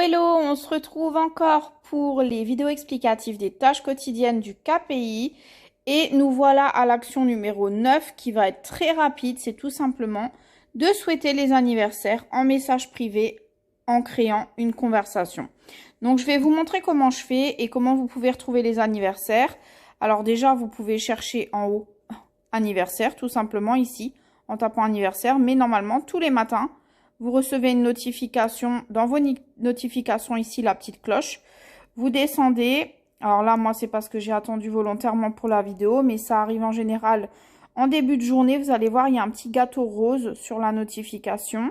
Hello, on se retrouve encore pour les vidéos explicatives des tâches quotidiennes du KPI et nous voilà à l'action numéro 9 qui va être très rapide, c'est tout simplement de souhaiter les anniversaires en message privé en créant une conversation. Donc je vais vous montrer comment je fais et comment vous pouvez retrouver les anniversaires. Alors déjà, vous pouvez chercher en haut anniversaire tout simplement ici en tapant anniversaire, mais normalement tous les matins, vous recevez une notification, dans vos notifications ici, la petite cloche. Vous descendez, alors là, moi, c'est parce que j'ai attendu volontairement pour la vidéo, mais ça arrive en général en début de journée. Vous allez voir, il y a un petit gâteau rose sur la notification.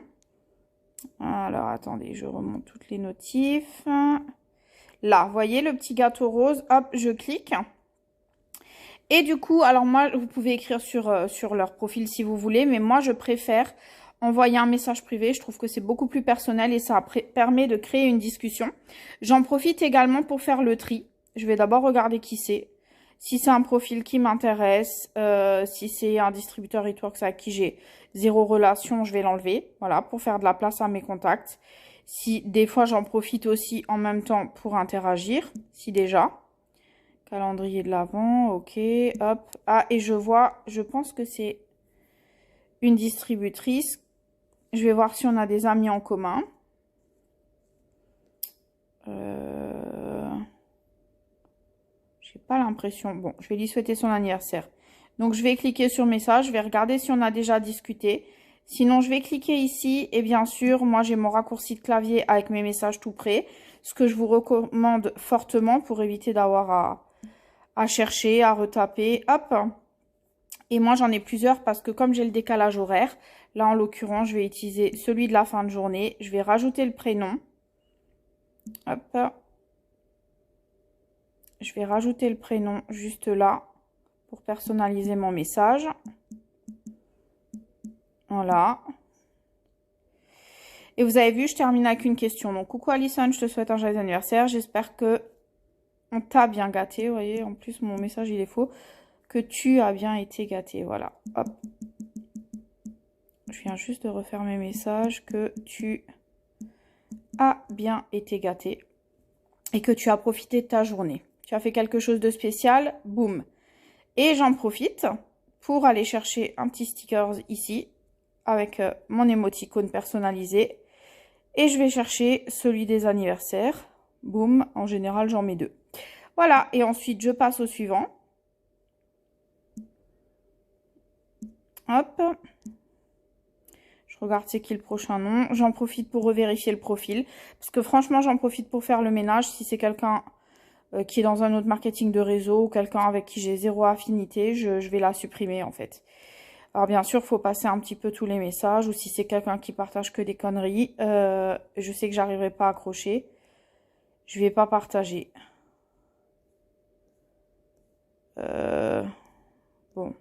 Alors, attendez, je remonte toutes les notifs. Là, vous voyez le petit gâteau rose, hop, je clique. Et du coup, alors moi, vous pouvez écrire sur leur profil si vous voulez, mais moi, je préfère envoyer un message privé. Je trouve que c'est beaucoup plus personnel et ça permet de créer une discussion. J'en profite également pour faire le tri. Je vais d'abord regarder qui c'est. Si c'est un profil qui m'intéresse, si c'est un distributeur eTworks avec qui j'ai zéro relation, je vais l'enlever. Voilà, pour faire de la place à mes contacts. Si des fois, j'en profite aussi en même temps pour interagir. Si déjà. Calendrier de l'Avent, ok, hop. Ah, et je vois, je pense que c'est une distributrice. Je vais voir si on a des amis en commun. J'ai pas l'impression. Bon, je vais lui souhaiter son anniversaire. Donc, je vais cliquer sur message. Je vais regarder si on a déjà discuté. Sinon, je vais cliquer ici. Et bien sûr, moi, j'ai mon raccourci de clavier avec mes messages tout prêts. Ce que je vous recommande fortement pour éviter d'avoir à chercher, à retaper. Hop. Et moi, j'en ai plusieurs parce que comme j'ai le décalage horaire, là, en l'occurrence, je vais utiliser celui de la fin de journée. Je vais rajouter le prénom. Hop. Je vais rajouter le prénom juste là pour personnaliser mon message. Voilà. Et vous avez vu, je termine avec une question. Donc, coucou Alison, je te souhaite un joyeux anniversaire. J'espère que on t'a bien gâté. Vous voyez, en plus, mon message, il est faux. Que tu as bien été gâté. Voilà. Hop. Je viens juste de refaire mes messages. Que tu as bien été gâté. Et que tu as profité de ta journée. Tu as fait quelque chose de spécial. Boum. Et j'en profite pour aller chercher un petit sticker ici. Avec mon émoticône personnalisé. Et je vais chercher celui des anniversaires. Boum. En général, j'en mets deux. Voilà. Et ensuite, je passe au suivant. Hop. Je regarde c'est qui le prochain nom. J'en profite pour revérifier le profil. Parce que franchement, j'en profite pour faire le ménage. Si c'est quelqu'un qui est dans un autre marketing de réseau ou quelqu'un avec qui j'ai zéro affinité, je vais la supprimer en fait. Alors bien sûr, il faut passer un petit peu tous les messages. Ou si c'est quelqu'un qui partage que des conneries, je sais que j'arriverai pas à accrocher. Je vais pas partager. Bon.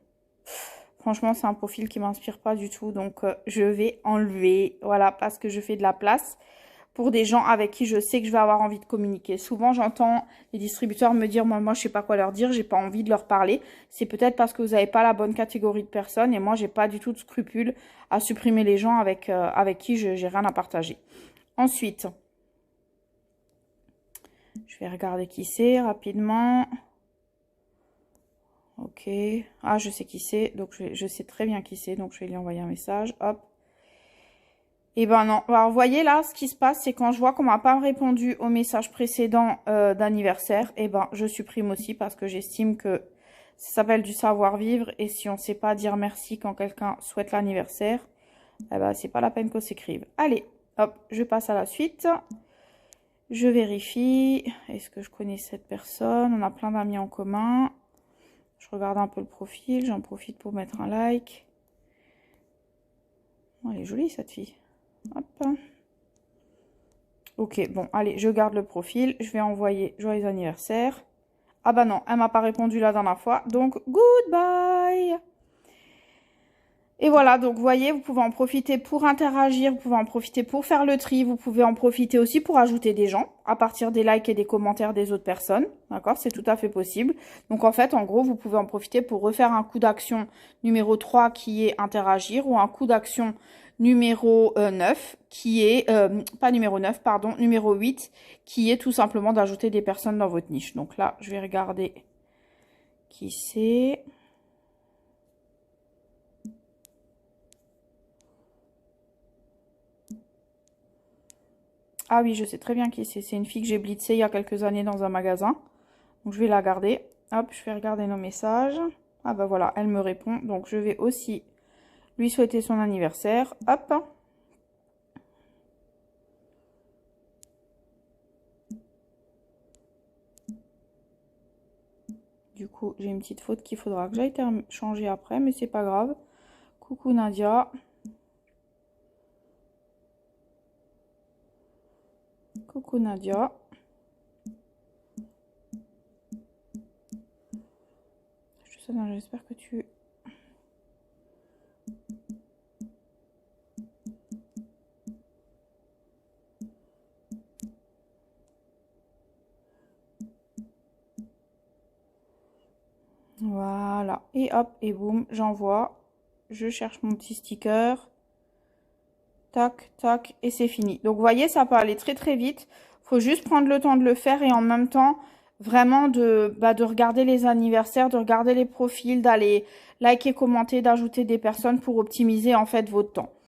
Franchement, c'est un profil qui m'inspire pas du tout. Donc, je vais enlever. Voilà, parce que je fais de la place pour des gens avec qui je sais que je vais avoir envie de communiquer. Souvent, j'entends les distributeurs me dire, moi, je sais pas quoi leur dire. J'ai pas envie de leur parler. C'est peut-être parce que vous n'avez pas la bonne catégorie de personnes. Et moi, j'ai pas du tout de scrupule à supprimer les gens avec qui j'ai rien à partager. Ensuite, je vais regarder qui c'est rapidement. Ok. Ah, je sais qui c'est. Donc, je sais très bien qui c'est. Donc, je vais lui envoyer un message. Hop. Et ben non. Alors, vous voyez là, ce qui se passe, c'est quand je vois qu'on m'a pas répondu au message précédent d'anniversaire, et ben, je supprime aussi parce que j'estime que ça s'appelle du savoir-vivre. Et si on sait pas dire merci quand quelqu'un souhaite l'anniversaire, eh ben, c'est pas la peine qu'on s'écrive. Allez, hop, je passe à la suite. Je vérifie. Est-ce que je connais cette personne? On a plein d'amis en commun. Je regarde un peu le profil, j'en profite pour mettre un like. Oh, elle est jolie cette fille. Hop. Ok, bon, allez, je garde le profil. Je vais envoyer joyeux anniversaire. Ah bah non, elle m'a pas répondu la dernière fois. Donc, goodbye. Et voilà, donc vous voyez, vous pouvez en profiter pour interagir, vous pouvez en profiter pour faire le tri, vous pouvez en profiter aussi pour ajouter des gens à partir des likes et des commentaires des autres personnes. D'accord, c'est tout à fait possible. Donc en fait, en gros, vous pouvez en profiter pour refaire un coup d'action numéro 3 qui est interagir ou un coup d'action numéro 9, qui est, pas numéro 9, pardon, numéro 8, qui est tout simplement d'ajouter des personnes dans votre niche. Donc là, je vais regarder qui c'est. Ah oui, je sais très bien qui c'est. C'est une fille que j'ai blitzée il y a quelques années dans un magasin. Donc je vais la garder. Hop, je vais regarder nos messages. Ah bah voilà, elle me répond. Donc je vais aussi lui souhaiter son anniversaire. Hop. Du coup, j'ai une petite faute qu'il faudra que j'aille changer après, mais c'est pas grave. Coucou Nadia. Coucou Nadia. J'espère que tu... Voilà. Et hop, et boum, j'envoie. Je cherche mon petit sticker. Tac, tac, et c'est fini. Donc, vous voyez, ça peut aller très, très vite. Faut juste prendre le temps de le faire et en même temps, vraiment de regarder les anniversaires, de regarder les profils, d'aller liker, commenter, d'ajouter des personnes pour optimiser, en fait, votre temps.